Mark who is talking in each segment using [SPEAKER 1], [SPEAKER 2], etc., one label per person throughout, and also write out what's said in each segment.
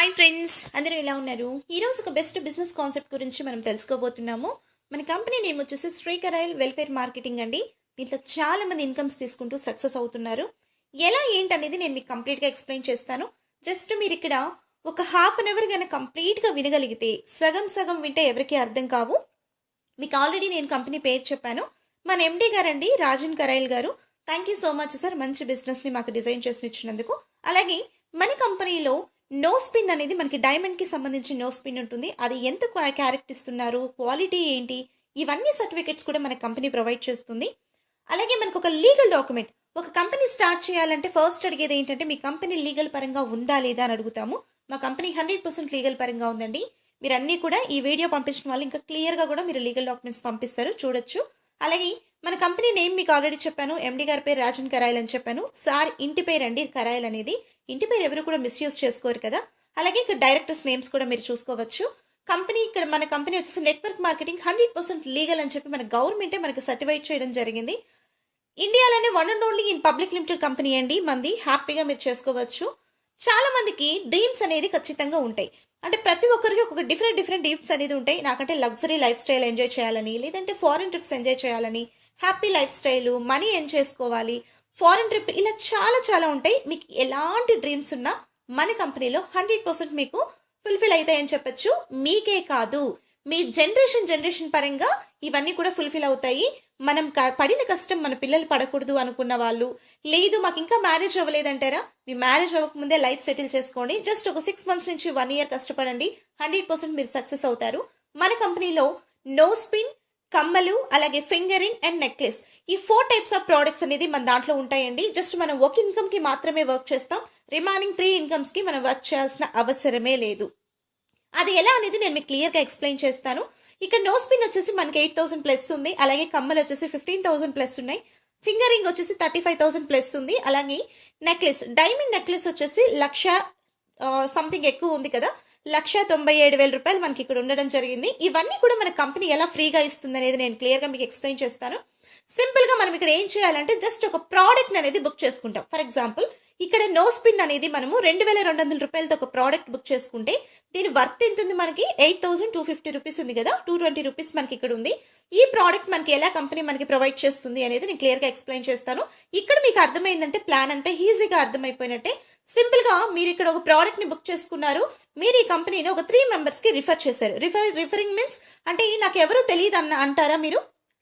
[SPEAKER 1] Hi friends, అందరూ ఎలా ఉన్నారు? ఈరోజు ఒక బెస్ట్ బిజినెస్ కాన్సెప్ట్ గురించి మనం తెలుసుకోబోతున్నాము. మన కంపెనీ నేమ్ వచ్చేసి శ్రీకరైల్ వెల్ఫేర్ మార్కెటింగ్ అండి. దీంట్లో చాలా మంది ఇన్కమ్స్ తీసుకుంటూ సక్సెస్ అవుతున్నారు. ఎలా ఏంటనేది నేను మీకు కంప్లీట్గా ఎక్స్ప్లెయిన్ చేస్తాను. జస్ట్ మీరు ఇక్కడ ఒక హాఫ్ అన్ అవర్ కనుక కంప్లీట్గా వినగలిగితే, సగం సగం వింటే ఎవరికి అర్థం కావు. మీకు ఆల్రెడీ నేను కంపెనీ పేరు చెప్పాను. మన ఎండి గారండి, రాజన్ కరైల్ గారు. Thank you so much sir, మంచి బిజినెస్ని మాకు డిజైన్ చేసి ఇచ్చినందుకు. అలాగే మన కంపెనీలో నో స్పిన్ అనేది మనకి డైమండ్కి సంబంధించిన నో స్పిన్ ఉంటుంది. అది ఎంత క్యారెక్ట్ ఇస్తున్నారు, క్వాలిటీ ఏంటి, ఇవన్నీ సర్టిఫికెట్స్ కూడా మన కంపెనీ ప్రొవైడ్ చేస్తుంది. అలాగే మనకు ఒక లీగల్ డాక్యుమెంట్, ఒక కంపెనీ స్టార్ట్ చేయాలంటే ఫస్ట్ అడిగేది ఏంటంటే మీ కంపెనీ లీగల్ పరంగా ఉందా లేదా అని అడుగుతాము. మా కంపెనీ 100% లీగల్ పరంగా ఉందండి. మీరు అన్నీ కూడా ఈ వీడియో పంపించిన వాళ్ళు ఇంకా క్లియర్గా కూడా మీరు లీగల్ డాక్యుమెంట్స్ పంపిస్తారు, చూడొచ్చు. అలాగే మన కంపెనీ నేమ్ మీకు ఆల్రెడీ చెప్పాను. ఎండి గారి పేరు రాజన్ కరైల్ అని చెప్పాను. సార్ ఇంటి పేరు అండి కరైల్ అనేది. ఇంటి పేరు ఎవరు కూడా మిస్యూజ్ చేసుకోరు కదా. అలాగే ఇక్కడ డైరెక్టర్స్ నేమ్స్ కూడా మీరు చూసుకోవచ్చు. కంపెనీ ఇక్కడ మన కంపెనీ వచ్చేసి నెట్వర్క్ మార్కెటింగ్ 100% లీగల్ అని చెప్పి మన గవర్నమెంటే మనకి సర్టిఫైడ్ చేయడం జరిగింది. ఇండియాలోనే one and only in public limited company అండి మంది. హ్యాపీగా మీరు చేసుకోవచ్చు. చాలా మందికి డ్రీమ్స్ అనేది ఖచ్చితంగా ఉంటాయి. అంటే ప్రతి ఒక్కరికి ఒక డిఫరెంట్ డ్రీమ్స్ అనేది ఉంటాయి. నాకంటే లగ్జరీ లైఫ్ స్టైల్ ఎంజాయ్ చేయాలని, లేదంటే ఫారిన్ ట్రిప్స్ ఎంజాయ్ చేయాలని, happy life style, money earn చేసుకోవాలి, ఫారిన్ ట్రిప్, ఇలా చాలా ఉంటాయి. మీకు ఎలాంటి డ్రీమ్స్ ఉన్నా మన కంపెనీలో 100% మీకు ఫుల్ఫిల్ అవుతాయని చెప్పచ్చు. మీకే కాదు, మీ జనరేషన్ పరంగా ఇవన్నీ కూడా ఫుల్ఫిల్ అవుతాయి. మనం పడిన కష్టం మన పిల్లలు పడకూడదు అనుకున్న వాళ్ళు, లేదు మాకు ఇంకా మ్యారేజ్ అవ్వలేదంటారా, మీ మ్యారేజ్ అవ్వకముందే లైఫ్ సెటిల్ చేసుకోండి. జస్ట్ ఒక 6 months నుంచి 1 year కష్టపడండి, 100% మీరు సక్సెస్ అవుతారు. మన కంపెనీలో నో స్పిన్, కమ్మలు, అలాగే ఫింగరింగ్ అండ్ నెక్లెస్, ఈ 4 types ఆఫ్ ప్రోడక్ట్స్ అనేది మన దాంట్లో ఉంటాయండి. జస్ట్ మనం ఒక ఇన్కమ్కి మాత్రమే వర్క్ చేస్తాం. రిమైనింగ్ 3 incomes కి మనం వర్క్ చేయాల్సిన అవసరమే లేదు. అది ఎలా అనేది నేను మీకు క్లియర్గా ఎక్స్ప్లెయిన్ చేస్తాను. ఇక్కడ నో స్పిన్ వచ్చేసి మనకి 8,000 ప్లస్ ఉంది. అలాగే కమ్మలు వచ్చేసి 15,000 ప్లస్ ఉన్నాయి. ఫింగరింగ్ వచ్చేసి 35,000 ప్లస్ ఉంది. అలాగే నెక్లెస్, డైమండ్ నెక్లెస్ వచ్చేసి 1,00,000 సంథింగ్ ఎక్కువ ఉంది కదా, 1,97,000 రూపాయలు మనకి ఇక్కడ ఉండడం జరిగింది. ఇవన్నీ కూడా మన కంపెనీ ఎలా ఫ్రీగా ఇస్తుంది అనేది నేను క్లియర్గా మీకు ఎక్స్ప్లెయిన్ చేస్తాను. సింపుల్గా మనం ఇక్కడ ఏం చేయాలంటే జస్ట్ ఒక ప్రోడక్ట్ అనేది బుక్ చేసుకుంటాం. ఫర్ ఎగ్జాంపుల్ ఇక్కడ నో స్పిన్ అనేది మనము 2,200 రూపాయలతో ఒక ప్రోడక్ట్ బుక్ చేసుకుంటే దీని వర్త్ ఎంత ఉంది మనకి, 8,250 రూపీస్ ఉంది కదా, 220 రూపీస్ మనకి ఇక్కడ ఉంది. ఈ ప్రోడక్ట్ మనకి ఎలా కంపెనీ మనకి ప్రొవైడ్ చేస్తుంది అనేది నేను క్లియర్గా ఎక్స్ప్లెయిన్ చేస్తాను. ఇక్కడ మీకు అర్థమైందంటే ప్లాన్ అంతా ఈజీగా అర్థమైపోయినట్టే. సింపుల్గా మీరు ఇక్కడ ఒక ప్రోడక్ట్ని బుక్ చేసుకున్నారు. మీరు ఈ కంపెనీని ఒక 3 మెంబర్స్కి రిఫర్ చేశారు. రిఫరింగ్ మీన్స్ అంటే నాకు ఎవరు తెలియదు అంటారా మీరు?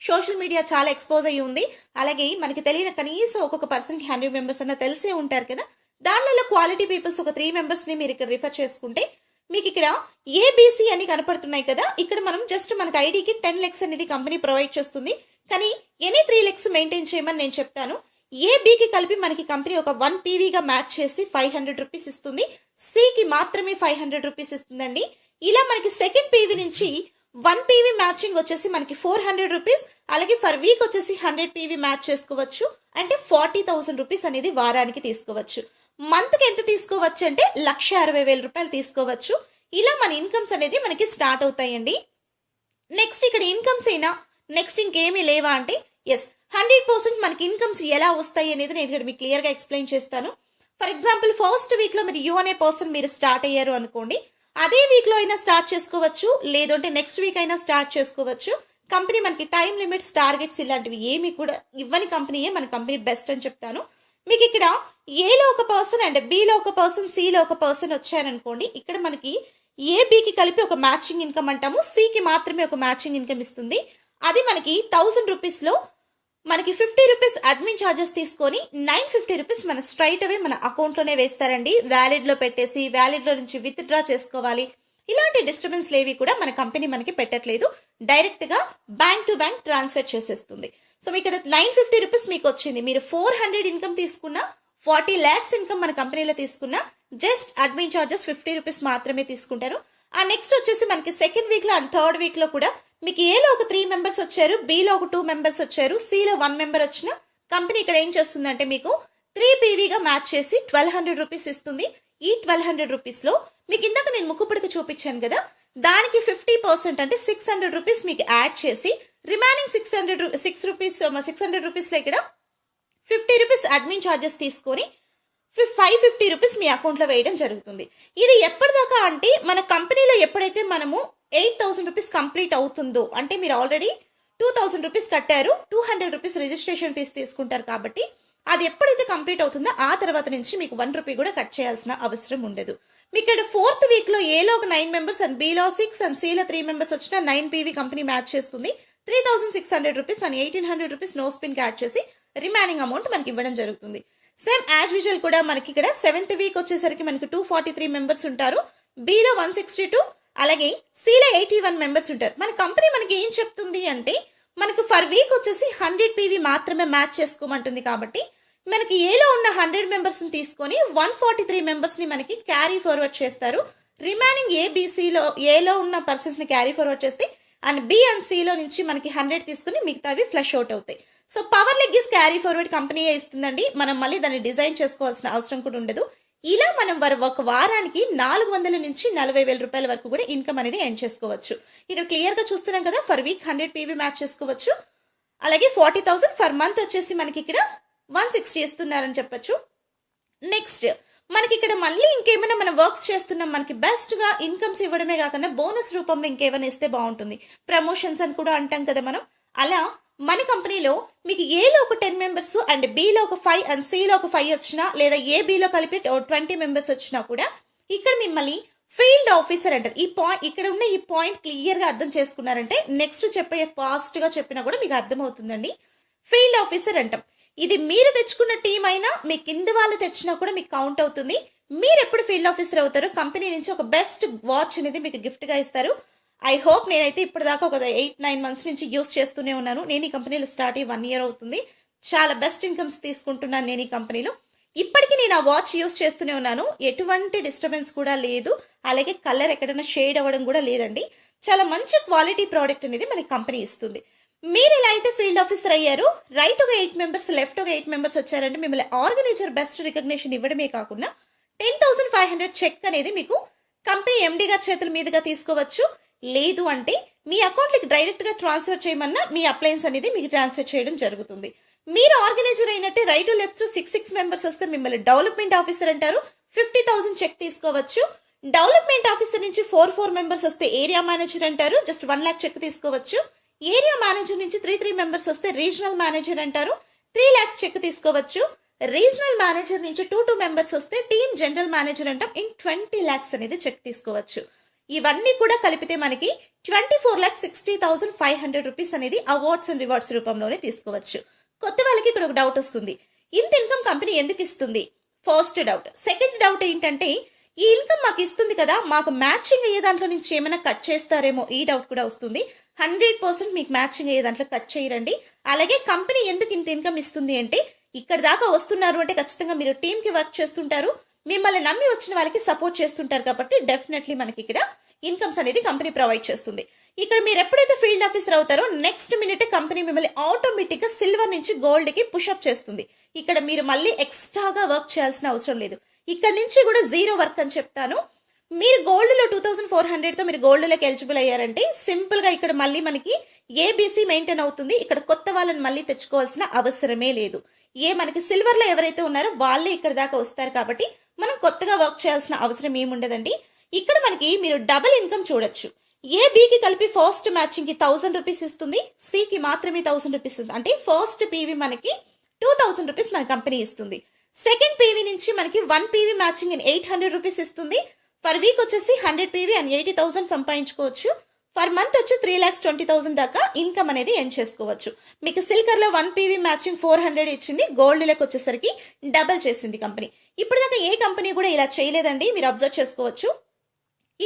[SPEAKER 1] సోషల్ మీడియా చాలా ఎక్స్పోజ్ అయ్యి ఉంది. అలాగే మనకి తెలియని కనీసం ఒక్కొక్క పర్సన్కి 100 మెంబర్స్ అన్న తెలిసే ఉంటారు కదా. దానిలో క్వాలిటీ పీపుల్స్ ఒక 3 మెంబర్స్ని మీరు ఇక్కడ రిఫర్ చేసుకుంటే మీకు ఇక్కడ ఏబీసీ అని కనపడుతున్నాయి కదా. ఇక్కడ మనం జస్ట్ మనకి ఐడికి 10 lakhs అనేది కంపెనీ ప్రొవైడ్ చేస్తుంది. కానీ ఎనీ 3 lakhs మెయింటైన్ చేయమని నేను చెప్తాను. ఏబీకి కలిపి మనకి కంపెనీ ఒక 1 PVగా మ్యాచ్ చేసి 500 రూపీస్ ఇస్తుంది. సికి మాత్రమే 500 రూపీస్ ఇస్తుందండి. ఇలా మనకి సెకండ్ పీవీ నుంచి 1 PV మ్యాచింగ్ వచ్చేసి మనకి 400 రూపీస్. అలాగే ఫర్ వీక్ వచ్చేసి 100 PV మ్యాచ్ చేసుకోవచ్చు. అంటే 40,000 రూపీస్ అనేది వారానికి తీసుకోవచ్చు. మంత్కి ఎంత తీసుకోవచ్చు అంటే 1,60,000 రూపాయలు తీసుకోవచ్చు. ఇలా మన ఇన్కమ్స్ అనేది మనకి స్టార్ట్ అవుతాయండి. నెక్స్ట్ ఇక్కడ ఇన్కమ్స్ అయినా నెక్స్ట్ ఇంకేమీ లేవా అంటే ఎస్, 100% మనకి ఇన్కమ్స్ ఎలా వస్తాయి అనేది నేను ఇక్కడ మీకు క్లియర్గా ఎక్స్ప్లెయిన్ చేస్తాను. ఫర్ ఎగ్జాంపుల్ ఫస్ట్ వీక్లో మీరు యూ అనే పర్సన్ మీరు స్టార్ట్ అయ్యారు అనుకోండి, అదే వీక్లో అయినా స్టార్ట్ చేసుకోవచ్చు, లేదంటే నెక్స్ట్ వీక్ అయినా స్టార్ట్ చేసుకోవచ్చు. కంపెనీ మనకి టైం లిమిట్స్, టార్గెట్స్ ఇలాంటివి ఏమి కూడా ఇవ్వని కంపెనీయే మన కంపెనీ బెస్ట్ అని చెప్తాను. మీకు ఇక్కడ ఏలో ఒక పర్సన్ అండ్ బిలో ఒక పర్సన్, సిలో ఒక పర్సన్ వచ్చారనుకోండి, ఇక్కడ మనకి ఏబికి కలిపి ఒక మ్యాచింగ్ ఇన్కమ్ అంటాము, సికి మాత్రమే ఒక మ్యాచింగ్ ఇన్కమ్ ఇస్తుంది. అది మనకి 1,000 రూపీస్లో మనకి 50 రూపీస్ అడ్మిన్ ఛార్జెస్ తీసుకొని 950 రూపీస్ మన స్ట్రైట్ అవే మన అకౌంట్లోనే వేస్తారండి. వ్యాలిడ్లో పెట్టేసి వ్యాలిడ్లో నుంచి విత్డ్రా చేసుకోవాలి, ఇలాంటి డిస్టర్బెన్స్ లేవి కూడా మన కంపెనీ మనకి పెట్టట్లేదు. డైరెక్ట్గా బ్యాంక్ టు బ్యాంక్ ట్రాన్స్ఫర్ చేసేస్తుంది. సో ఇక్కడ 950 రూపీస్ మీకు వచ్చింది. మీరు 400 ఇన్కమ్ తీసుకున్నా, 40 lakhs ఇన్కమ్ మన కంపెనీలో తీసుకున్నా జస్ట్ అడ్మిన్ ఛార్జెస్ 50 రూపీస్ మాత్రమే తీసుకుంటారు. ఆ నెక్స్ట్ వచ్చేసి మనకి సెకండ్ వీక్లో అండ్ థర్డ్ వీక్లో కూడా మీకు ఏలో ఒక 3 మెంబర్స్ వచ్చారు, బిలో ఒక 2 మెంబర్స్ వచ్చారు, సిలో 1 మెంబర్ వచ్చిన కంపెనీ ఇక్కడ ఏం చేస్తుందంటే మీకు 3 PVగా మ్యాచ్ చేసి 1,200 రూపీస్ ఇస్తుంది. ఈ 1,200 రూపీస్లో మీకు ఇందాక నేను ముక్కుపుడికి చూపించాను కదా, దానికి 50% అంటే 600 రూపీస్ మీకు యాడ్ చేసి రిమైనింగ్ 600 రూపీస్లో ఇక్కడ 50 రూపీస్ అడ్మిన్ ఛార్జెస్ తీసుకొని ₹550 మీ అకౌంట్లో వేయడం జరుగుతుంది. ఇది ఎప్పటిదాకా అంటే మన కంపెనీలో ఎప్పుడైతే మనము ₹8,000 కంప్లీట్ అవుతుందో, అంటే మీరు ఆల్రెడీ ₹2,000 కట్టారు, ₹200 రిజిస్ట్రేషన్ ఫీజు తీసుకుంటారు కాబట్టి అది ఎప్పుడైతే కంప్లీట్ అవుతుందో ఆ తర్వాత నుంచి మీకు ₹1 కూడా కట్ చేయాల్సిన అవసరం ఉండదు. మీకు ఇక్కడ 4th వీక్లో ఏలో ఒక 9 మెంబర్స్ అండ్ బీలో 6 అండ్ సిలో 3 మెంబర్స్ వచ్చిన 9 PV కంపెనీ మ్యాచ్ చేస్తుంది. ₹3,600 అండ్ ₹1,800 నో స్పిన్కి యాడ్ చేసి రిమైనింగ్ అమౌంట్ మనకి ఇవ్వడం జరుగుతుంది. సేమ్ యాజ్ యూజువల్ కూడా మనకి ఇక్కడ 7th వీక్ వచ్చేసరికి మనకి 243 మెంబర్స్ ఉంటారు, బీలో 162, అలాగే సిలో 81 మెంబర్స్ ఉంటారు. మన కంపెనీ మనకి ఏం చెప్తుంది అంటే మనకు ఫర్ వీక్ వచ్చేసి 100 PV మాత్రమే మ్యాచ్ చేసుకోమంటుంది. కాబట్టి మనకి ఏలో ఉన్న 100 మెంబర్స్ని తీసుకొని 143 మెంబర్స్ని మనకి క్యారీ ఫార్వర్డ్ చేస్తారు. రిమైనింగ్ ఏబిసిలో ఏలో ఉన్న పర్సన్స్ని క్యారీ ఫార్వర్డ్ చేస్తే అండ్ బి అండ్ సిలో నుంచి మనకి 100 తీసుకుని మిగతావి ఫ్లష్ అవుట్ అవుతాయి. So power leg is carry forward కంపెనీయే ఇస్తుందండి. మనం మళ్ళీ దాన్ని డిజైన్ చేసుకోవాల్సిన అవసరం కూడా ఉండదు. ఇలా మనం ఒక వారానికి 400 నుంచి 40,000 రూపాయల వరకు కూడా ఇన్కమ్ అనేది ఎర్న్ చేసుకోవచ్చు. ఇక్కడ క్లియర్గా చూస్తున్నాం కదా, ఫర్ వీక్ 100 PV మ్యాచ్ చేసుకోవచ్చు. అలాగే 40,000 ఫర్ మంత్ వచ్చేసి మనకి ఇక్కడ 160 ఇస్తున్నారని చెప్పొచ్చు. నెక్స్ట్ మనకి ఇక్కడ మళ్ళీ ఇంకేమైనా మనం వర్క్స్ చేస్తున్నాం, మనకి బెస్ట్గా ఇన్కమ్స్ ఇవ్వడమే కాకుండా బోనస్ రూపంలో ఇంకేమైనా ఇస్తే బాగుంటుంది. ప్రమోషన్స్ అని కూడా అంటాం కదా మనం. అలా మన కంపెనీలో మీకు ఏలో ఒక 10 మెంబర్స్ అండ్ బీలో ఒక 5 అండ్ సిలో ఒక 5 వచ్చినా, లేదా ఏబీలో కలిపి 20 మెంబర్స్ వచ్చినా కూడా ఇక్కడ మిమ్మల్ని ఫీల్డ్ ఆఫీసర్ అంటారు. ఇక్కడ ఉన్న ఈ పాయింట్ క్లియర్గా అర్థం చేసుకున్నారంటే నెక్స్ట్ చెప్పే ఫాస్ట్గా చెప్పినా కూడా మీకు అర్థమవుతుందండి. ఫీల్డ్ ఆఫీసర్ అంటాం. ఇది మీరు తెచ్చుకున్న టీం అయినా మీ కింద వాళ్ళు తెచ్చినా కూడా మీకు కౌంట్ అవుతుంది. మీరు ఎప్పుడు ఫీల్డ్ ఆఫీసర్ అవుతారు, కంపెనీ నుంచి ఒక బెస్ట్ వాచ్ అనేది మీకు గిఫ్ట్గా ఇస్తారు. ఐ హోప్ నేనైతే ఇప్పటిదాకా ఒక 8-9 మంత్స్ నుంచి యూస్ చేస్తూనే ఉన్నాను. నేను ఈ కంపెనీలో స్టార్ట్ అయ్యి 1 year అవుతుంది. చాలా బెస్ట్ ఇన్కమ్స్ తీసుకుంటున్నాను నేను ఈ కంపెనీలో. ఇప్పటికీ నేను ఆ వాచ్ యూస్ చేస్తూనే ఉన్నాను, ఎటువంటి డిస్టర్బెన్స్ కూడా లేదు. అలాగే కలర్ ఎక్కడైనా షేడ్ అవ్వడం కూడా లేదండి. చాలా మంచి క్వాలిటీ ప్రోడక్ట్ అనేది మనకి కంపెనీ ఇస్తుంది. మీరు ఎలా అయితే ఫీల్డ్ ఆఫీసర్ అయ్యారు, రైట్ ఒక 8 మెంబర్స్, లెఫ్ట్ ఒక 8 మెంబర్స్ వచ్చారంటే మిమ్మల్ని ఆర్గనైజర్ బెస్ట్ రికగ్నిషన్ ఇవ్వడమే కాకుండా 10,500 చెక్ అనేది మీకు కంపెనీ ఎండి గారి చేతుల మీదుగా తీసుకోవచ్చు. లేదు అంటే మీ అకౌంట్కి డైరెక్ట్గా ట్రాన్స్ఫర్ చేయమన్నా మీ అప్లయన్స్ అనేది మీకు ట్రాన్స్ఫర్ చేయడం జరుగుతుంది. మీరు ఆర్గనైజర్ అయినట్టే రైట్ లెఫ్ట్ 6 మెంబర్స్ వస్తే మిమ్మల్ని డెవలప్మెంట్ ఆఫీసర్ అంటారు. 50,000 చెక్ తీసుకోవచ్చు. డెవలప్మెంట్ ఆఫీసర్ నుంచి 4 మెంబర్స్ వస్తే ఏరియా మేనేజర్ అంటారు, జస్ట్ 1 lakh చెక్ తీసుకోవచ్చు. ఏరియా మేనేజర్ నుంచి 3 మెంబర్స్ వస్తే రీజనల్ మేనేజర్ అంటారు, 3 lakhs చెక్ తీసుకోవచ్చు. రీజనల్ మేనేజర్ నుంచి 2 మెంబర్స్ వస్తే టీమ్ జనరల్ మేనేజర్ అంటాం, 20 lakhs అనేది చెక్ తీసుకోవచ్చు. ఇవన్నీ కూడా కలిపితే మనకి 24,60,500 రూపీస్ అనేది అవార్డ్స్ అండ్ రివార్డ్స్ రూపంలోనే తీసుకోవచ్చు. కొత్త వాళ్ళకి ఇక్కడ ఒక డౌట్ వస్తుంది, ఇంత ఇన్కమ్ కంపెనీ ఎందుకు ఇస్తుంది? First doubt. సెకండ్ డౌట్ ఏంటంటే ఈ ఇన్కమ్ మాకు ఇస్తుంది కదా, మాకు మ్యాచింగ్ అయ్యే దాంట్లో నుంచి ఏమైనా కట్ చేస్తారేమో, ఈ డౌట్ కూడా వస్తుంది. 100% మీకు మ్యాచింగ్ అయ్యే దాంట్లో కట్ చేయరండి. అలాగే కంపెనీ ఎందుకు ఇంత ఇన్కమ్ ఇస్తుంది అంటే ఇక్కడ దాకా వస్తున్నారు అంటే ఖచ్చితంగా మీరు టీంకి వర్క్ చేస్తుంటారు, మిమ్మల్ని నమ్మి వచ్చిన వాళ్ళకి సపోర్ట్ చేస్తుంటారు కాబట్టి డెఫినెట్లీ మనకి ఇక్కడ ఇన్కమ్స్ అనేది కంపెనీ ప్రొవైడ్ చేస్తుంది. ఇక్కడ మీరు ఎప్పుడైతే ఫీల్డ్ ఆఫీసర్ అవుతారో నెక్స్ట్ మినిట్ కంపెనీ మిమ్మల్ని ఆటోమేటిక్గా సిల్వర్ నుంచి గోల్డ్కి పుషప్ చేస్తుంది. ఇక్కడ మీరు మళ్ళీ ఎక్స్ట్రాగా వర్క్ చేయాల్సిన అవసరం లేదు. ఇక్కడ నుంచి కూడా జీరో వర్క్ అని చెప్తాను. మీరు గోల్డ్లో 2,400తో మీరు గోల్డ్లోకి ఎలిజిబుల్ అయ్యారంటే సింపుల్గా ఇక్కడ మళ్ళీ మనకి ఏబీసీ మెయింటైన్ అవుతుంది. ఇక్కడ కొత్త వాళ్ళని మళ్ళీ తెచ్చుకోవాల్సిన అవసరమే లేదు. మనకి సిల్వర్లో ఎవరైతే ఉన్నారో వాళ్ళే ఇక్కడ దాకా వస్తారు కాబట్టి మనం కొత్తగా వర్క్ చేయాల్సిన అవసరం ఏముండదండి. ఇక్కడ మనకి మీరు డబుల్ ఇన్కమ్ చూడొచ్చు. బీకి కలిపి ఫస్ట్ మ్యాచింగ్కి 1,000 రూపీస్ ఇస్తుంది, సికి మాత్రమే 1,000 రూపీస్ ఇస్తుంది. అంటే ఫస్ట్ పీవీ మనకి 2,000 రూపీస్ మన కంపెనీ ఇస్తుంది. సెకండ్ పీవీ నుంచి మనకి 1 పీవీ మ్యాచింగ్ 800 రూపీస్ ఇస్తుంది. ఫర్ వీక్ వచ్చేసి 100 పీవీ అండ్ 80,000 సంపాదించుకోవచ్చు. ఫర్ మంత్ వచ్చి 3,20,000 దాకా ఇన్కమ్ అనేది ఎర్న్ చేసుకోవచ్చు. మీకు సిల్వర్లో 1 పీవీ మ్యాచింగ్ 400 ఇచ్చింది, గోల్డ్లోకి వచ్చేసరికి డబల్ చేసింది కంపెనీ. ఇప్పుడు దాకా ఏ కంపెనీ కూడా ఇలా చేయలేదండి, మీరు అబ్జర్వ్ చేసుకోవచ్చు.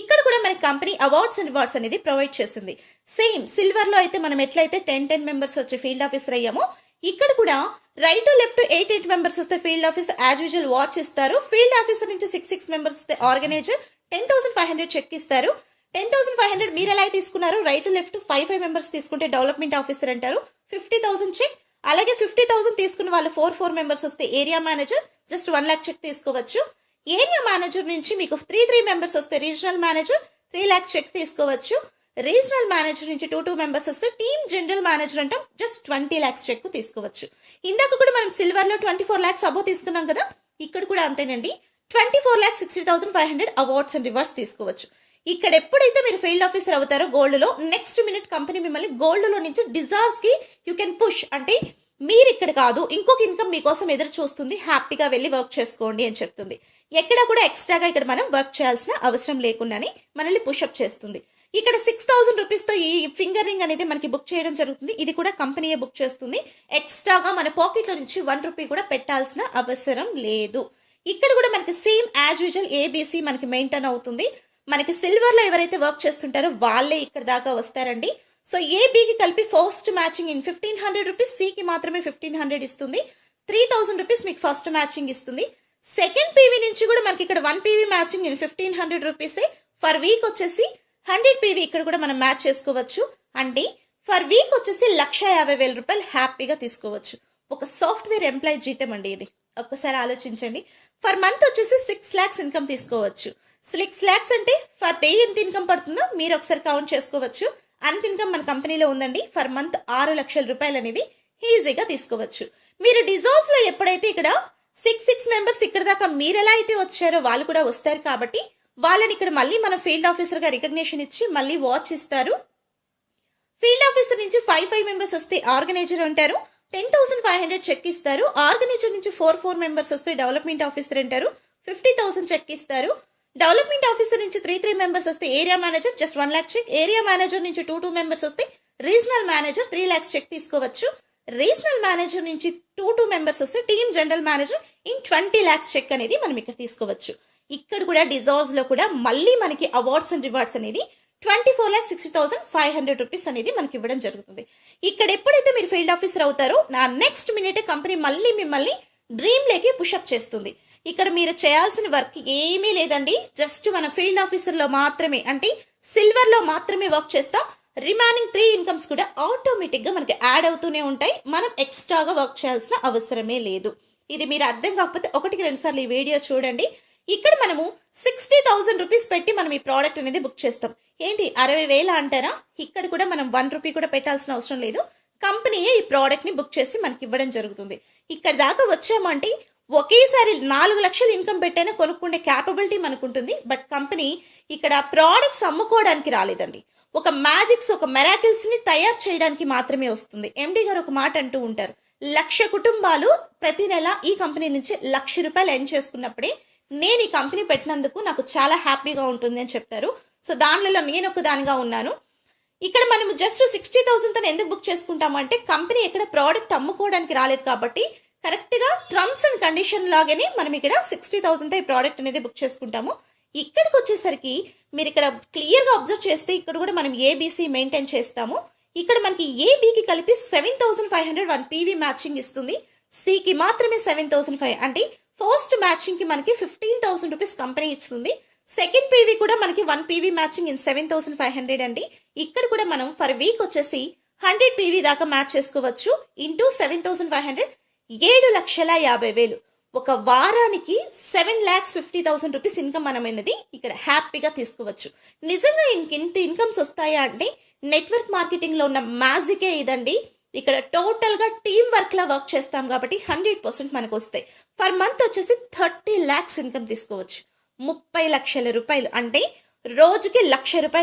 [SPEAKER 1] ఇక్కడ కూడా మనకి కంపెనీ అవార్డ్స్ అండ్ రివార్డ్స్ అనేది ప్రొవైడ్ చేసింది. సేమ్ సిల్వర్లో అయితే మనం ఎట్లయితే 10 మెంబర్స్ వచ్చి ఫీల్డ్ ఆఫీసర్ అయ్యామో ఇక్కడ కూడా రైట్ లెఫ్ట్ 8 మెంబర్స్ వస్తే field officer as usual watch ఇస్తారు. ఫీల్డ్ ఆఫీసర్ నుంచి 6 మెంబర్స్ వస్తే ఆర్గనైజర్ 10,500 చెక్ ఇస్తారు. 10,500 మీరు ఎలా తీసుకున్నారు, రైట్ లెఫ్ట్ 5 మెంబర్స్ తీసుకుంటే డెవలప్మెంట్ ఆఫీసర్ అంటారు, 50,000 చెక్. అలాగే 50,000 తీసుకున్న వాళ్ళు 4 మెంబర్స్ వస్తే area manager just 1 lakh check తీసుకోవచ్చు. ఏరియా మేనేజర్ నుంచి మీకు 3 మెంబర్స్ వస్తే రీజనల్ మేనేజర్ 3 lakhs చెక్ తీసుకోవచ్చు. రీజనల్ మేనేజర్ నుంచి 2 మెంబర్స్ వస్తే టీమ్ జనరల్ మేనేజర్ అంటే జస్ట్ 20 lakhs చెక్ తీసుకోవచ్చు. ఇందాక కూడా మనం సిల్వర్లో 24 lakhs అబో తీసుకున్నాం కదా, ఇక్కడ కూడా అంతేనండి. 24,60,500 అవార్డ్స్ అండ్ రివార్డ్స్ తీసుకోవచ్చు. ఇక్కడ ఎప్పుడైతే మీరు ఫీల్డ్ ఆఫీసర్ అవుతారో గోల్డ్లో, నెక్స్ట్ మినిట్ కంపెనీ మిమ్మల్ని గోల్డ్లో నుంచి డిజార్స్కి యూ కెన్ పుష్. అంటే మీరు ఇక్కడ కాదు, ఇంకొక ఇన్కమ్ మీకోసం ఎదురు చూస్తుంది, హ్యాపీగా వెళ్ళి వర్క్ చేసుకోండి అని చెప్తుంది. ఎక్కడ కూడా ఎక్స్ట్రాగా ఇక్కడ మనం వర్క్ చేయాల్సిన అవసరం లేకుండానే మనల్ని పుషప్ చేస్తుంది. ఇక్కడ 6,000 రూపీస్తో ఈ ఫింగర్ రింగ్ అనేది మనకి బుక్ చేయడం జరుగుతుంది. ఇది కూడా కంపెనీయే బుక్ చేస్తుంది. ఎక్స్ట్రాగా మన పాకెట్లో నుంచి 1 రూపీ కూడా పెట్టాల్సిన అవసరం లేదు. ఇక్కడ కూడా మనకి సేమ్ యాజ్ యూజువల్ ఏబీసీ మనకి మెయింటైన్ అవుతుంది. మనకి సిల్వర్లో ఎవరైతే వర్క్ చేస్తుంటారో వాళ్ళే ఇక్కడ దాకా వస్తారండి. సో ఏబీకి కలిపి ఫస్ట్ మ్యాచింగ్ ఇన్ 1,500 రూపీస్, సికి మాత్రమే 1,500 ఇస్తుంది. 3,000 రూపీస్ మీకు ఫస్ట్ మ్యాచింగ్ ఇస్తుంది. సెకండ్ పీవీ నుంచి కూడా మనకి ఇక్కడ 1 పీవీ మ్యాచింగ్ ఇన్ 1,500 రూపీసే. ఫర్ వీక్ వచ్చేసి 100 పీవీ ఇక్కడ కూడా మనం మ్యాచ్ చేసుకోవచ్చు. అంటే ఫర్ వీక్ వచ్చేసి 1,50,000 రూపాయలు హ్యాపీగా తీసుకోవచ్చు. ఒక సాఫ్ట్వేర్ ఎంప్లాయీ జీతం అండి ఇది. ఒక్కసారి ఆలోచించండి. ఫర్ మంత్ వచ్చేసి 6 lakhs ఇన్కమ్ తీసుకోవచ్చు. 6 lakhs అంటే ఫర్ డే ఎంత ఇన్కమ్ పడుతుందో మీరు ఒకసారి కౌంట్ చేసుకోవచ్చు. అంత ఇన్కమ్ మన కంపెనీలో ఉందండి. ఫర్ మంత్ 6 లక్షల రూపాయలు అనేది ఈజీగా తీసుకోవచ్చు. మీరు డిజాల్వ్స్లో ఎప్పుడైతే ఇక్కడ 6 మెంబర్స్ ఇక్కడ దాకా మీరు ఎలా అయితే వచ్చారో వాళ్ళు కూడా వస్తారు కాబట్టి వాళ్ళని ఇక్కడ మళ్ళీ మన ఫీల్డ్ ఆఫీసర్గా రికగ్నిషన్ ఇచ్చి మళ్ళీ వాచ్ ఇస్తారు. ఫీల్డ్ ఆఫీసర్ నుంచి 5 మెంబర్స్ వస్తే ఆర్గనైజర్ అంటారు. 10,500 చెక్ ఇస్తారు. ఆర్గనైజర్ నుంచి 4 మెంబర్స్ వస్తే డెవలప్మెంట్ ఆఫీసర్ అంటారు. 50,000 చెక్ ఇస్తారు. డెవలప్మెంట్ ఆఫీసర్ నుంచి 3 మెంబర్స్ వస్తే area manager just 1 lakh check. Area manager నుంచి 2 మెంబర్స్ వస్తే రీజనల్ మేనేజర్ 3 lakhs చెక్ తీసుకోవచ్చు. రీజనల్ మేనేజర్ నుంచి 2 మెంబర్స్ వస్తే team general manager in 20 lakhs check అనేది మనం ఇక్కడ తీసుకోవచ్చు. ఇక్కడ కూడా డిజార్వ్స్లో కూడా మళ్ళీ మనకి అవార్డ్స్ అండ్ రివార్డ్స్ అనేది 24,60,500 రూపీస్ అనేది మనకి ఇవ్వడం జరుగుతుంది. ఇక్కడ ఎప్పుడైతే మీరు ఫీల్డ్ ఆఫీసర్ అవుతారో నా నెక్స్ట్ మినిట్ కంపెనీ మళ్ళీ మిమ్మల్ని డ్రీమ్ లేకి పుషప్ చేస్తుంది. ఇక్కడ మీరు చేయాల్సిన వర్క్ ఏమీ లేదండి. జస్ట్ మన ఫీల్డ్ ఆఫీసర్లో మాత్రమే అంటే సిల్వర్లో మాత్రమే వర్క్ చేస్తాం. రిమైనింగ్ 3 ఇన్కమ్స్ కూడా ఆటోమేటిక్గా మనకి యాడ్ అవుతూనే ఉంటాయి. మనం ఎక్స్ట్రాగా వర్క్ చేయాల్సిన అవసరమే లేదు. ఇది మీరు అర్థం కాకపోతే 1-2 సార్లు ఈ వీడియో చూడండి. ఇక్కడ మనము 60,000 రూపీస్ పెట్టి మనం ఈ ప్రోడక్ట్ అనేది బుక్ చేస్తాం. ఏంటి 60,000 అంటారా? ఇక్కడ కూడా మనం 1 రూపీ కూడా పెట్టాల్సిన అవసరం లేదు. కంపెనీయే ఈ ప్రోడక్ట్ని బుక్ చేసి మనకి ఇవ్వడం జరుగుతుంది. ఇక్కడ దాకా వచ్చామంటే ఒకేసారి 4 లక్షలు ఇన్కమ్ పెట్టైనా కొనుక్కుండే క్యాపబిలిటీ మనకు ఉంటుంది. బట్ కంపెనీ ఇక్కడ ప్రోడక్ట్స్ అమ్ముకోవడానికి రాలేదండి. ఒక మ్యాజిక్స్, ఒక మెరాకిల్స్ని తయారు చేయడానికి మాత్రమే వస్తుంది. ఎండి గారు ఒక మాట అంటూ ఉంటారు, 1,00,000 కుటుంబాలు ప్రతి నెల ఈ కంపెనీ నుంచి 1,00,000 రూపాయలు ఎర్న్ చేసుకున్నప్పుడే నేను ఈ కంపెనీ పెట్టినందుకు నాకు చాలా హ్యాపీగా ఉంటుంది అని చెప్తారు. సో దానిలో నేను ఒక దానిగా ఉన్నాను. ఇక్కడ మనం జస్ట్ 60,000తో ఎందుకు బుక్ చేసుకుంటాము అంటే కంపెనీ ఎక్కడ ప్రోడక్ట్ అమ్ముకోవడానికి రాలేదు కాబట్టి కరెక్ట్గా టర్మ్స్ అండ్ కండిషన్ లాగానే మనం ఇక్కడ 60,000తో ఈ ప్రోడక్ట్ అనేది బుక్ చేసుకుంటాము. ఇక్కడికి వచ్చేసరికి మీరు ఇక్కడ క్లియర్గా అబ్జర్వ్ చేస్తే ఇక్కడ కూడా మనం ఏబీసీ మెయింటైన్ చేస్తాము. ఇక్కడ మనకి ఏబీకి కలిపి 7,500 1 పీవీ మ్యాచింగ్ ఇస్తుంది. సికి మాత్రమే 7,500 అంటే ఫస్ట్ మ్యాచింగ్కి మనకి 15,000 రూపీస్ కంపెనీ ఇస్తుంది. సెకండ్ పీవీ కూడా మనకి 1 పీవీ మ్యాచింగ్ ఇన్ 7,500 అండి. ఇక్కడ కూడా మనం ఫర్ వీక్ వచ్చేసి 100 పీవీ దాకా మ్యాచ్ చేసుకోవచ్చు. ఇంటూ 7,500 7,50,000. ఒక వారానికి 7,50,000 రూపీస్ ఇన్కమ్ మనం అనేది ఇక్కడ హ్యాపీగా తీసుకోవచ్చు. నిజంగా ఇంత ఇన్కమ్స్ వస్తాయా అంటే నెట్వర్క్ మార్కెటింగ్లో ఉన్న మ్యాజికే ఇదండి. ఇక్కడ టోటల్గా టీమ్ వర్క్లా వర్క్ చేస్తాం కాబట్టి 100% మనకు వస్తాయి. ఫర్ మంత్ వచ్చేసి 30 lakhs ఇన్కమ్ తీసుకోవచ్చు. 30 లక్షల రూపాయలు అంటే రోజుకి 1,00,000 రూపాయలు